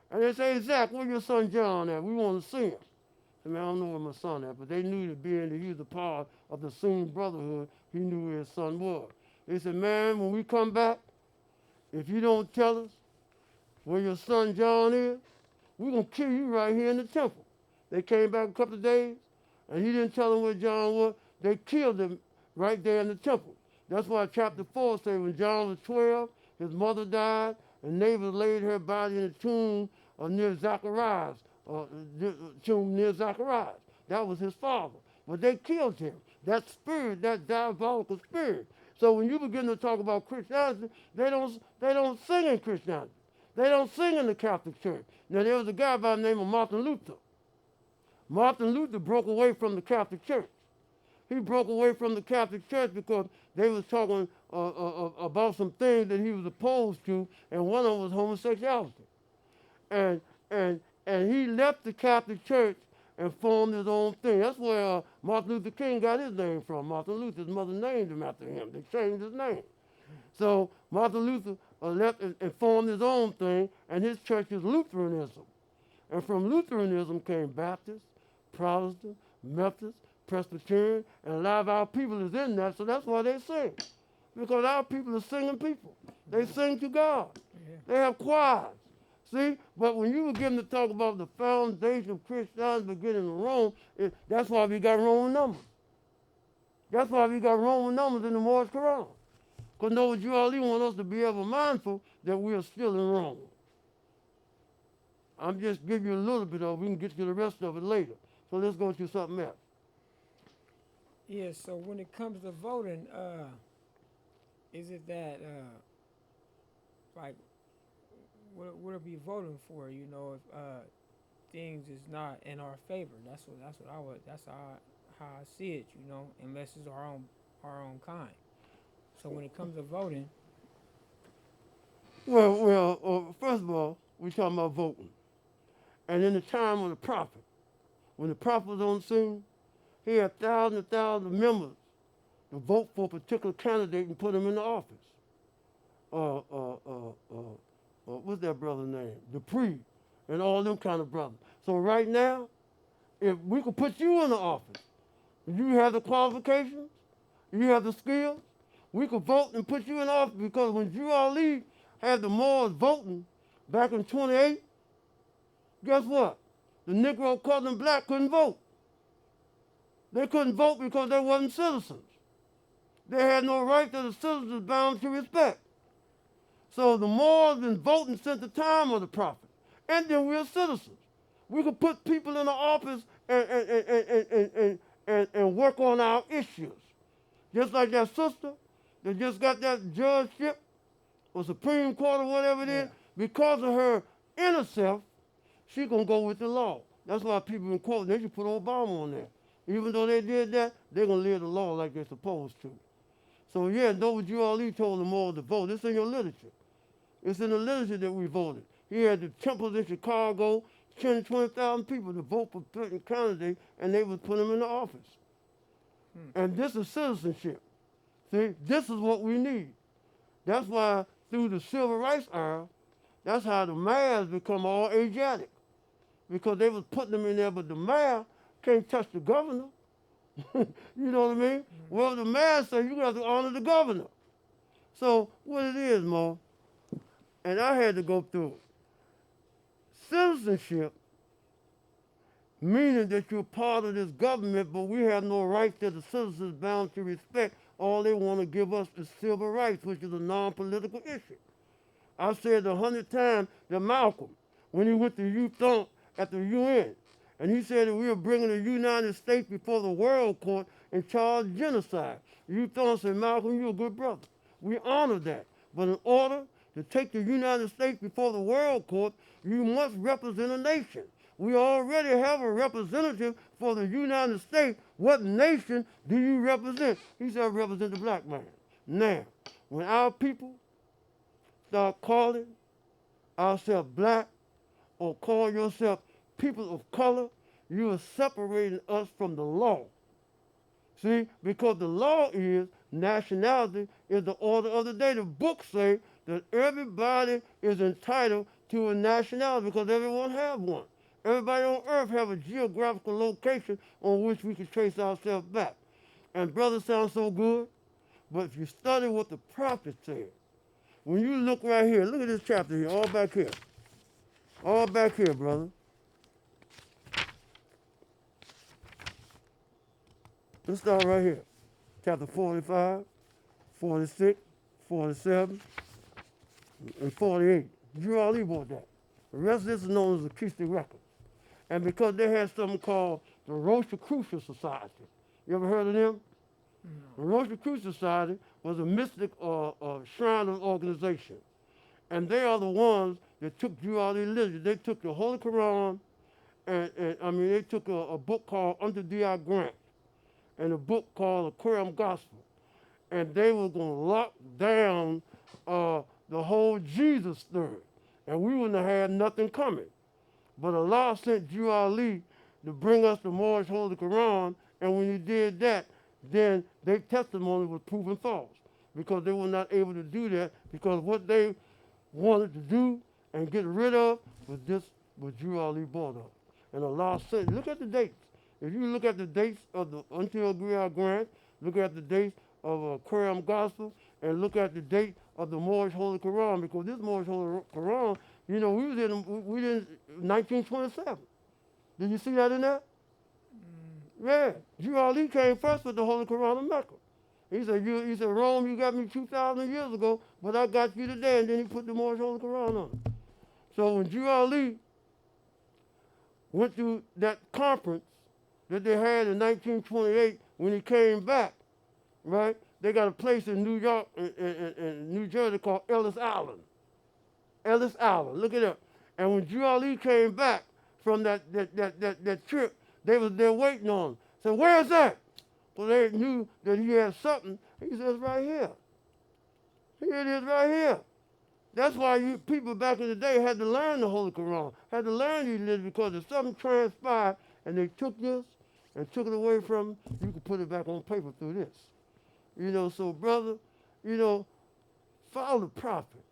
And they say, Zach, where's your son John at? We want to see him. I mean, I don't know where my son at, but they knew that being that he was a part of the same brotherhood, he knew where his son was. They said, man, when we come back, if you don't tell us where your son John is, we're going to kill you right here in the temple. They came back a couple of days, and he didn't tell them where John was. They killed him right there in the temple. That's why chapter 4 says when John was 12, his mother died, and neighbors laid her body in the tomb near Zacharias, tomb near Zacharias. That was his father. But they killed him. That spirit, that diabolical spirit. So when you begin to talk about Christianity, they don't sing in Christianity. They don't sing in the Catholic Church. Now there was a guy by the name of Martin Luther. Martin Luther broke away from the Catholic Church. He broke away from the Catholic Church because they was talking about some things that he was opposed to, and one of them was homosexuality. And he left the Catholic Church and formed his own thing. That's where Martin Luther King got his name from. Martin Luther's mother named him after him. They changed his name. So Martin Luther left and formed his own thing, and his church is Lutheranism. And from Lutheranism came Baptist, Protestant, Methodist, Presbyterian, and a lot of our people is in that, so that's why they sing. Because our people are singing people. They sing to God. yeah. They have choirs. See? But when you begin to talk about the foundation of Christianity beginning in Rome, that's why we got Roman numbers. That's why we got Roman numbers in the Moorish Quran. Because Noah Juali want us to be ever mindful that we are still in Rome. I'm just giving you a little bit of it. We can get to the rest of it later. So let's go to something else. Yeah, so when it comes to voting, is it that, like, what are we voting for? You know, if things is not in our favor, that's how I see it. You know, unless it's our own kind. So when it comes to voting, Well, first of all, we're talking about voting. And in the time of the prophet, when the prophet was on the scene, he had thousands and thousands of members to vote for a particular candidate and put him in the office. What's that brother's name? Dupree, and all them kind of brothers. So right now, if we could put you in the office, you have the qualifications, you have the skills, we could vote and put you in office because when Drew Ali had the Moors voting back in 28, guess what? The Negro, colored, and black couldn't vote. They couldn't vote because they wasn't citizens. They had no right that the citizens was bound to respect. So the Moors been voting since the time of the prophet. And then we're citizens. We could put people in the office and work on our issues. Just like that sister that just got that judgeship or Supreme Court or whatever it is, because of her inner self, she gonna go with the law. That's why people been quoting, they should put Obama on there. Even though they did that, they're gonna live the law like they're supposed to. So yeah, Noah Ali told them all to vote. It's in your literature. It's in the literature that we voted. He had the temples in Chicago, 10, 20,000 people to vote for certain candidates, and they would put them in the office. And this is citizenship. See, this is what we need. That's why through the civil rights era, that's how the mayors become all Asiatic. Because they was putting them in there, but the mayor can't touch the governor. You know what I mean? Well, the mayor said you got to honor the governor. So what it is, Mo, and I had to go through it. Citizenship, meaning that you're part of this government, but we have no rights that the citizens bound to respect. All they want to give us is civil rights, which is a non-political issue. I've said 100 times that Malcolm, when he went to youth on at the UN, and he said that we were bringing the United States before the World Court and charged genocide. Youth on said, Malcolm, you're a good brother. We honor that. But in order to take the United States before the World Court, you must represent a nation. We already have a representative for the United States. What nation do you represent? He said, I represent the black man. Now, when our people start calling ourselves black or call yourself people of color, you are separating us from the law. See, because the law is nationality is the order of the day. The books say that everybody is entitled to a nationality because everyone have one. Everybody on earth have a geographical location on which we can trace ourselves back. And brother sounds so good, but if you study what the prophet said, when you look right here, look at this chapter here, all back here. All back here, brother. Let's start right here. Chapter 45, 46, 47, and 48. Drew Ali bought that. The rest of this is known as the acoustic records. And because they had something called the Rosicrucian Society. You ever heard of them? The Rosicrucian Society was a mystic Shriners organization. And they are the ones that took Drew Ali religion. They took the Holy Quran, and they took a book called Under D.I. Grant and a book called the Quran Gospel. And they were going to lock down the whole Jesus story. And we wouldn't have had nothing coming. But Allah sent Drew Ali to bring us the Moorish Holy Quran, and when he did that, then their testimony was proven false because they were not able to do that because what they wanted to do and get rid of was this what Drew Ali brought up. And Allah said, look at the dates. If you look at the dates of the Until Grial Grant, look at the dates of Quran Gospel, and look at the date of the Moorish Holy Quran, because this Moorish Holy Quran, we was in 1927. Did you see that in there? Yeah. Drew Ali came first with the Holy Quran of Mecca. He said, Rome, you got me 2,000 years ago, but I got you today, and then he put the Moorish Holy Quran on it. So when Drew Ali went to that conference that they had in 1928, when he came back, right, they got a place in New York, in New Jersey called Ellis Island. Ellis Island, look it up. And when Drew Ali came back from that trip, they was there waiting on him. Said, where's that? Well, they knew that he had something. He says, right here. Here it is right here. That's why people back in the day had to learn the Holy Quran, had to learn these lists, because if something transpired and they took this and took it away from them, you could put it back on paper through this. So brother, follow the prophet.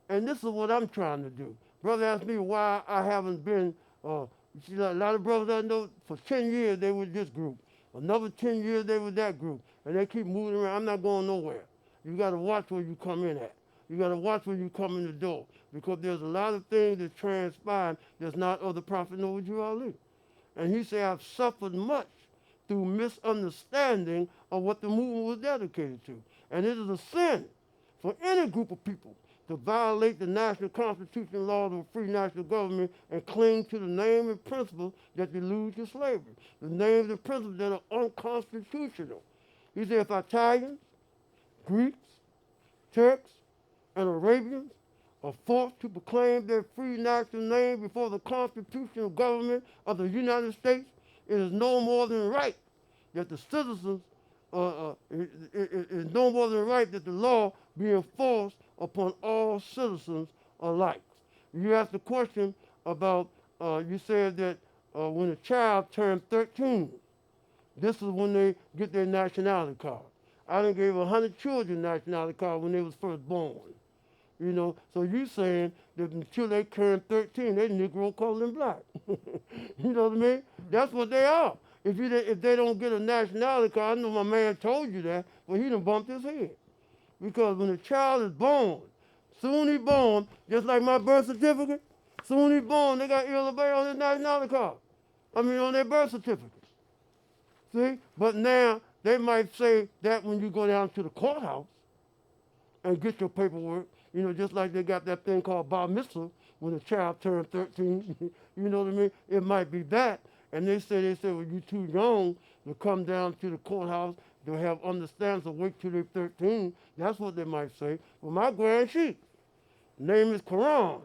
And this is what I'm trying to do. Brother asked me why I haven't been, a lot of brothers I know, for 10 years they were this group. Another 10 years they were that group. And they keep moving around. I'm not going nowhere. You got to watch where you come in at. You got to watch when you come in the door, because there's a lot of things that transpire that's not of the Prophet Noah Ali. And he said, I've suffered much through misunderstanding of what the movement was dedicated to. And it is a sin for any group of people to violate the national constitutional laws of a free national government and cling to the name and principles that delude to slavery, the names and principles that are unconstitutional. He said, if Italians, Greeks, Turks, and Arabians are forced to proclaim their free national name before the constitutional government of the United States, it is no more than right that the citizens, it is no more than right that the law be enforced upon all citizens alike. You asked the question about, you said that when a child turned 13, this is when they get their nationality card. I done gave 100 children nationality card when they was first born. So you saying that until they turn 13, they Negro, colored, and black. You know what I mean? That's what they are. If they don't get a nationality card, I know my man told you that, but he done bumped his head. Because when a child is born, soon he's born, just like my birth certificate, Soon he's born, they got Lynch-Bey on his nationality card. I mean, on their birth certificate. See? But now, they might say that when you go down to the courthouse and get your paperwork, just like they got that thing called bar mitzvah when a child turned 13, you know what I mean? It might be that. And they say, well, you're too young to come down to the courthouse to have understanding, so wait till they're 13. That's what they might say. Well, my grand chief, name is Quran.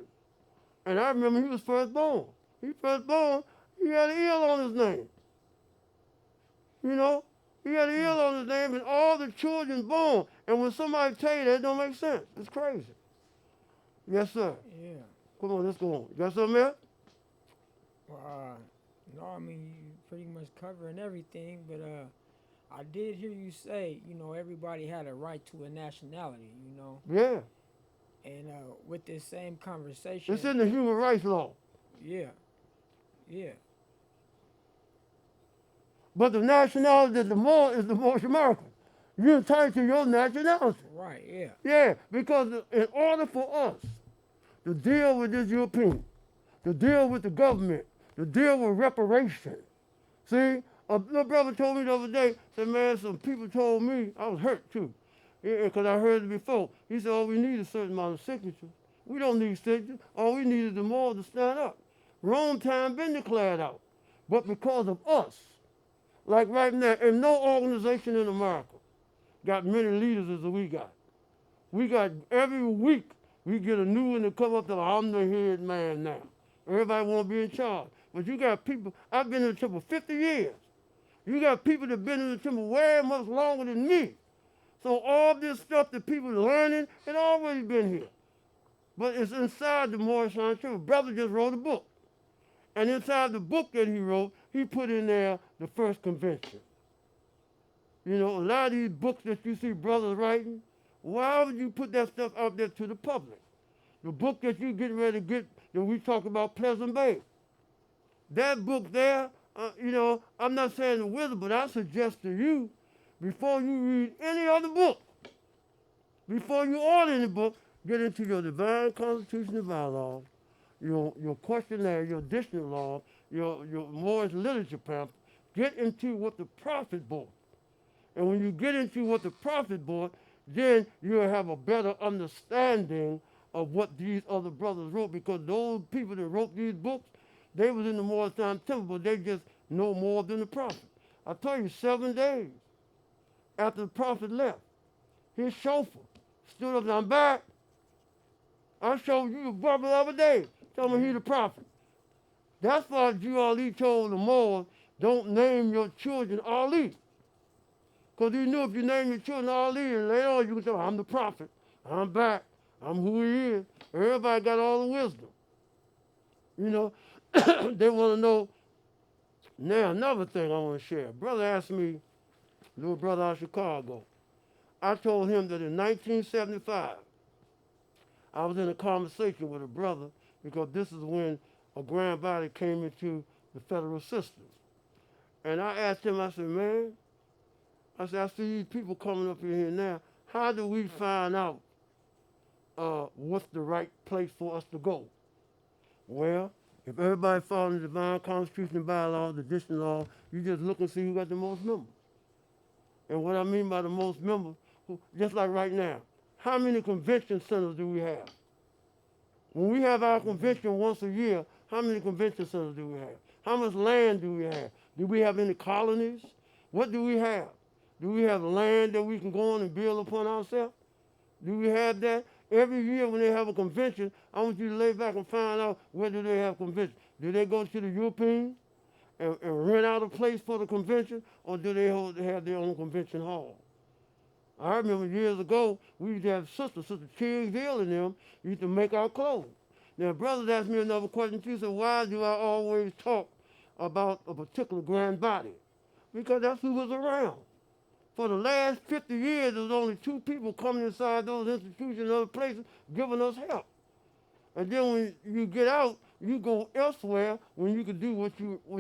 And I remember he was first born. He had an eel on his name. He had an eel on his name and all the children born. And when somebody tell you that, it don't make sense. It's crazy. Yes, sir. Yeah. Come on, let's go on. You got something else? Well, no, I mean, you pretty much covering everything, but I did hear you say, everybody had a right to a nationality, Yeah. And with this same conversation. It's in the human rights law. Yeah. Yeah. But the nationality is the most American. You're entitled to your nationality. Right, yeah. Yeah, because in order for us to deal with this European, to deal with the government, to deal with reparation. See, a little brother told me the other day, said, man, some people told me, I was hurt too, because I heard it before. He said, all we need is a certain amount of signatures. We don't need signatures. All we need is the more to stand up. Rome time been declared out. But because of us, like right now, and no organization in America got many leaders as we got. We got, every week, we get a new one to come up to, I'm the head man now. Everybody want to be in charge. But you got people, I've been in the temple 50 years. You got people that have been in the temple way much longer than me. So all this stuff that people are learning, it already been here. But it's inside the Moorish Temple. Brother just wrote a book. And inside the book that he wrote, he put in there the first convention. A lot of these books that you see brothers writing, why would you put that stuff out there to the public? The book that you getting ready to get, that we talk about Pleasant Bay. That book there, I'm not saying the wisdom, but I suggest to you, before you read any other book, before you order any book, get into your divine constitution and bylaws, your questionnaire, your dictionary law, your Moorish literature pamphlet. Get into what the prophet bought. And when you get into what the prophet bought, then you'll have a better understanding of what these other brothers wrote, because those people that wrote these books, they was in the Moorish temple, but they just know more than the prophet. I tell you, 7 days after the prophet left, his chauffeur stood up and I'm back. I showed you the brother the other day. Tell me he's the prophet. That's why Jew Ali told the Moors, don't name your children Ali. Because he knew if you name your children Ali, and later on you can say, I'm the prophet. I'm back. I'm who he is. Everybody got all the wisdom. They want to know. Now, another thing I want to share. Brother asked me, little brother out of Chicago. I told him that in 1975, I was in a conversation with a brother, because this is when a grand body came into the federal system. And I asked him, I said, man, I see these people coming up in here now. How do we find out what's the right place for us to go? Well, if everybody follows the divine constitution and bylaws, the additional law, you just look and see who got the most members. And what I mean by the most members, just like right now, how many convention centers do we have? When we have our convention once a year, how many convention centers do we have? How much land do we have? Do we have any colonies? What do we have? Do we have land that we can go on and build upon ourselves? Do we have that? Every year when they have a convention, I want you to lay back and find out, where do they have convention? Do they go to the European and rent out a place for the convention, or do they have their own convention hall? I remember years ago, we used to have Sister Cherry Hill and them used to make our clothes. Now, brothers asked me another question too. Said, why do I always talk about a particular grand body? Because that's who was around. For the last 50 years, there was only 2 people coming inside those institutions and other places giving us help. And then when you get out, you go elsewhere when you can do what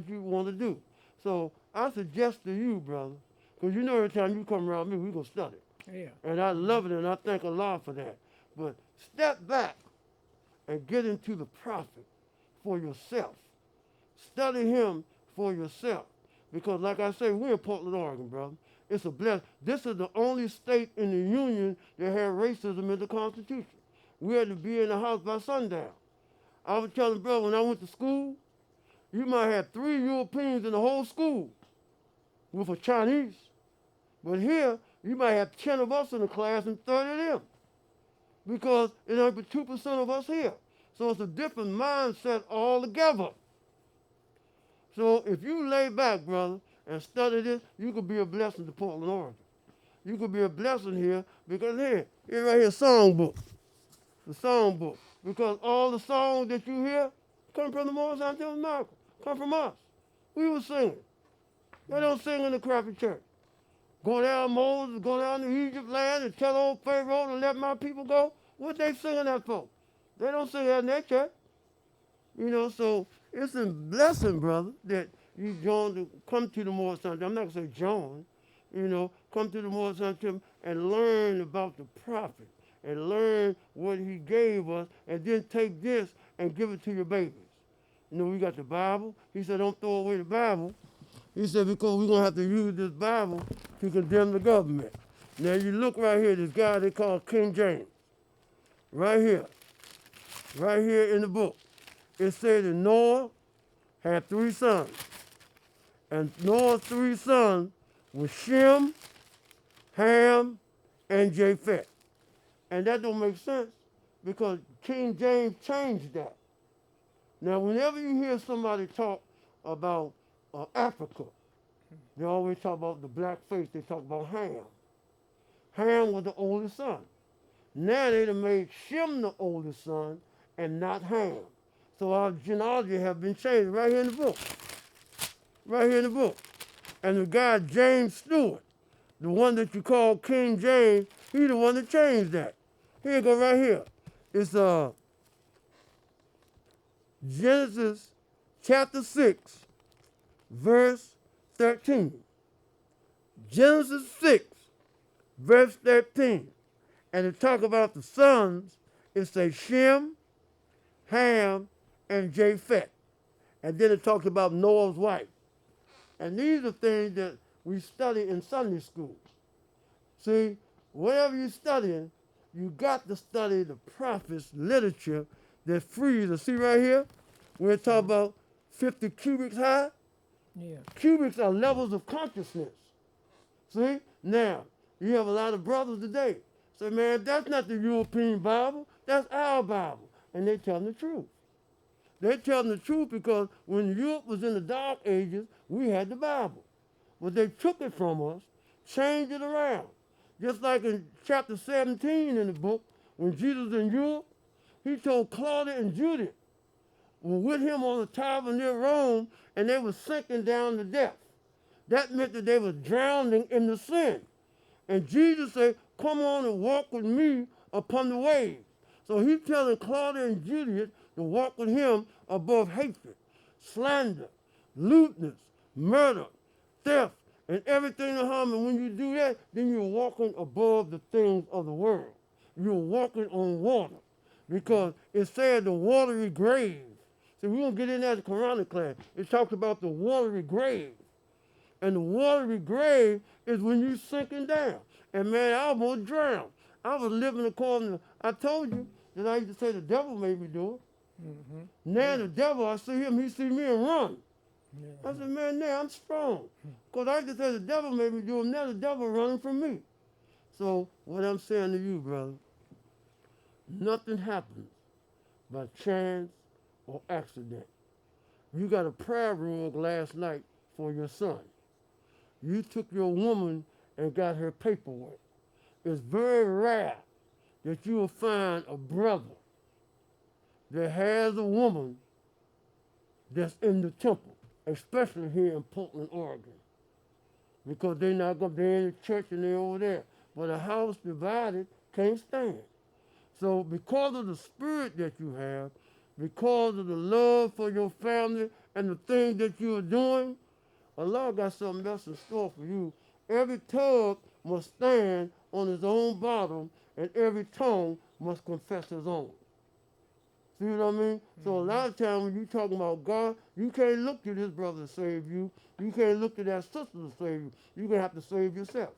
you want to do. So I suggest to you, brother, because every time you come around me, we're going to study. Yeah. And I love it, and I thank Allah for that. But step back and get into the prophet. for yourself. Study him for yourself. Because like I say, we're in Portland, Oregon, brother. It's a blessing. This is the only state in the union that had racism in the Constitution. We had to be in the house by sundown. I was telling brother, when I went to school, you might have 3 Europeans in the whole school with a Chinese. But here, you might have 10 of us in the class and 30 of them. Because it ain't but 2% of us here. So it's a different mindset altogether. So if you lay back, brother, and study this, you could be a blessing to Portland, Oregon. You could be a blessing here because here right here, songbook. The songbook. Because all the songs that you hear come from the Morris America, come from us. We were singing. They don't sing in the crappy church. Go down Moses, go down to Egypt land and tell old Pharaoh to let my people go. What they singing that for? They don't sing that in their church. You know, so it's a blessing, brother, that you join to come to the Morris I'm not going to say join, you know, come to the Morris and learn about the prophet and learn what he gave us and then take this and give it to your babies. You know, we got the Bible. He said, don't throw away the Bible. He said, because we're going to have to use this Bible to condemn the government. Now, you look right here, this guy they call King James. Right here in the book. It said that Noah had 3 sons. And Noah's 3 sons were Shem, Ham, and Japheth. And that don't make sense because King James changed that. Now, whenever you hear somebody talk about Africa, they always talk about the black face. They talk about Ham. Ham was the oldest son. Now they done made Shem the oldest son and not Ham. So our genealogy have been changed right here in the book. Right here in the book. And the guy, James Stewart, the one that you call King James, he the one that changed that. Here you go right here. It's Genesis chapter 6, verse 13. Genesis 6, verse 13. And it talk about the sons, it says Shem, Ham, and Japheth. And then it talks about Noah's wife. And these are things that we study in Sunday school. See, whatever you're studying, you got to study the prophets' literature that frees us. See right here, where it talk about 50 cubits high? Yeah. Cubits are levels of consciousness. See? Now, you have a lot of brothers today. Say, man, that's not the European Bible. That's our Bible. And they tell them the truth. They tell them the truth because when Europe was in the Dark Ages, we had the Bible. But they took it from us, changed it around. Just like in chapter 17 in the book, when Jesus in Europe, he told Claudia and Judith were with him on the tower near Rome, and they were sinking down to death. That meant that they were drowning in the sin. And Jesus said, come on and walk with me upon the waves. So he's telling Claudia and Judith to walk with him above hatred, slander, lewdness, murder, theft, and everything to harm. And when you do that, then you're walking above the things of the world. You're walking on water because it said the watery grave. So we're going to get in that Quranic class. It talks about the watery grave. And the watery grave is when you're sinking down. And man, I almost drowned. I was living according to, I told you that I used to say the devil made me do it. Mm-hmm. Now the devil, I see him, he see me and run. Yeah. I said, man, now I'm strong. Because I used to say the devil made me do it, now the devil running from me. So what I'm saying to you, brother, nothing happens by chance or accident. You got a prayer rug last night for your son. You took your woman and got her paperwork. It's very rare that you will find a brother that has a woman that's in the temple, especially here in Portland, Oregon. Because they're not going to be in the church and they're over there. But a house divided can't stand. So because of the spirit that you have, because of the love for your family and the things that you are doing, Allah got something else in store for you. Every tub must stand on his own bottom, and every tongue must confess his own. See what I mean? So a lot of times when you talking about God, you can't look to this brother to save you. You can't look to that sister to save you. You're going to have to save yourself.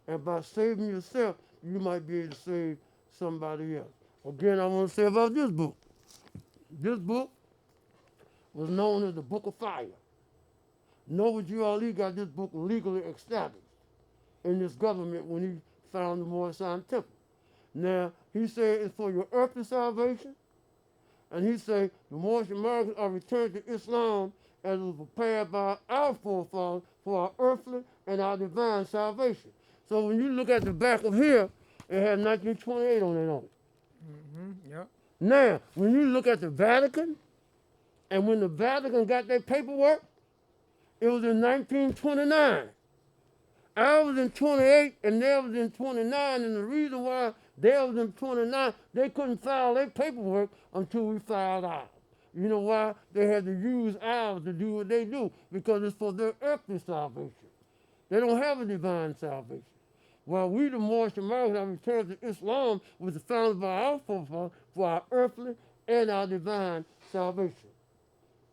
And by saving yourself, you might be able to save somebody else. Again, I want to say about this book. This book was known as the Book of Fire. Noble Drew Ali got this book legally established in this government when he found the Moorish Temple. Now, he said it's for your earthly salvation, and he said the Moorish Americans are returned to Islam as was prepared by our forefathers for our earthly and our divine salvation. So when you look at the back of here, it had 1928 on it. Yep. Now, when you look at the Vatican, and when the Vatican got their paperwork, it was in 1929. I was in 28 and they was in 29, and the reason why they was in 29, they couldn't file their paperwork until we filed ours. You know why? They had to use ours to do what they do, because it's for their earthly salvation. They don't have a divine salvation. While we, the Moorish Americans, have returned to Islam, was founded by our forefathers for our earthly and our divine salvation.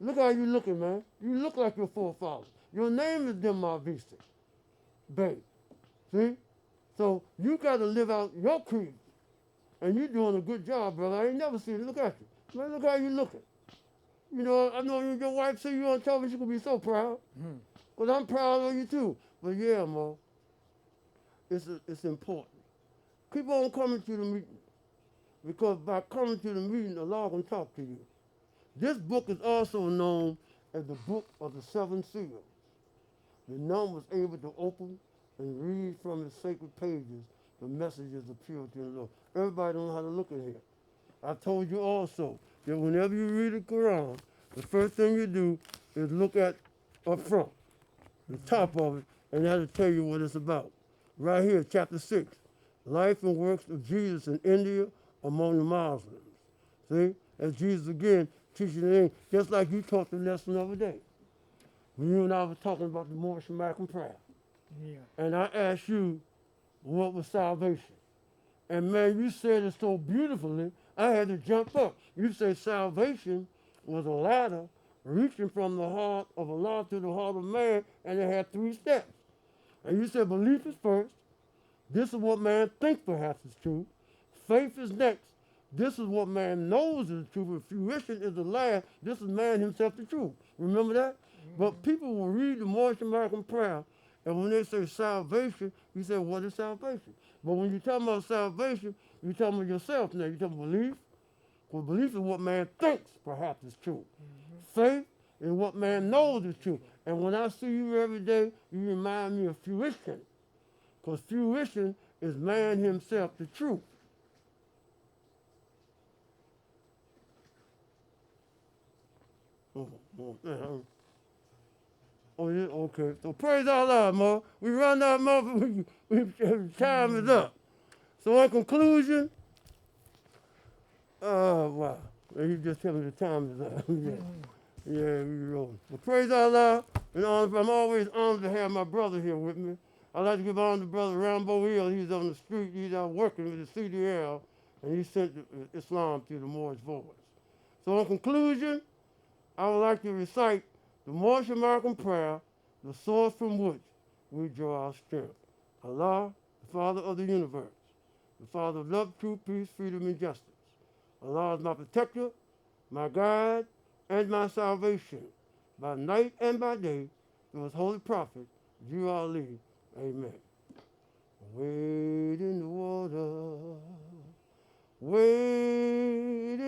Look how you looking, man. You look like your forefathers. Your name is Lynch-Bey. See? So you got to live out your creed. And you're doing a good job, brother. I ain't never seen it. Look at you. Man, look how you looking. You know, I know your wife see you on television, she could be so proud. But I'm proud of you too. But yeah, Mo, it's important. Keep on coming to the meeting. Because by coming to the meeting, the Lord can talk to you. This book is also known as the Book of the Seven Seals. The nun was able to open and read from its sacred pages the messages of purity and love. Everybody don't know how to look at here. I told you also that whenever you read the Quran, the first thing you do is look at up front, the top of it, and that'll tell you what it's about. Right here, chapter 6, Life and Works of Jesus in India among the Muslims. See? As Jesus again teaching the thing, just like you taught the lesson the other day. When you and I were talking about the Moorish American prayer. Yeah. And I asked you what was salvation. And man, you said it so beautifully, I had to jump up. You said salvation was a ladder reaching from the heart of Allah to the heart of man, and it had 3 steps. And you said belief is first. This is what man thinks perhaps is true. Faith is next. This is what man knows is the truth. But fruition is the last. This is man himself the truth. Remember that? But people will read the Moorish American prayer, and when they say salvation, you say, what is salvation? But when you're talking about salvation, you're talking about yourself now. You're talking about belief. Well, belief is what man thinks perhaps is true. Faith is what man knows is true. And when I see you every day, you remind me of fruition. Because fruition is man himself the truth. Oh, yeah, okay. So praise Allah, Mo. We run out, Mo. Time is up. So in conclusion, wow. You just tell me the time is up. Yeah, we roll. Well, praise Allah. And I'm always honored to have my brother here with me. I'd like to give honor to Brother Rambo Hill. He's on the street. He's out working with the CDL, and he sent Islam to the MoorishVoice. So in conclusion, I would like to recite the Moorish American prayer, the source from which we draw our strength. Allah, the Father of the universe, the Father of love, truth, peace, freedom, and justice. Allah is my protector, my guide, and my salvation, by night and by day, through his holy prophet, Drew Ali. Amen. Wade in the water, wade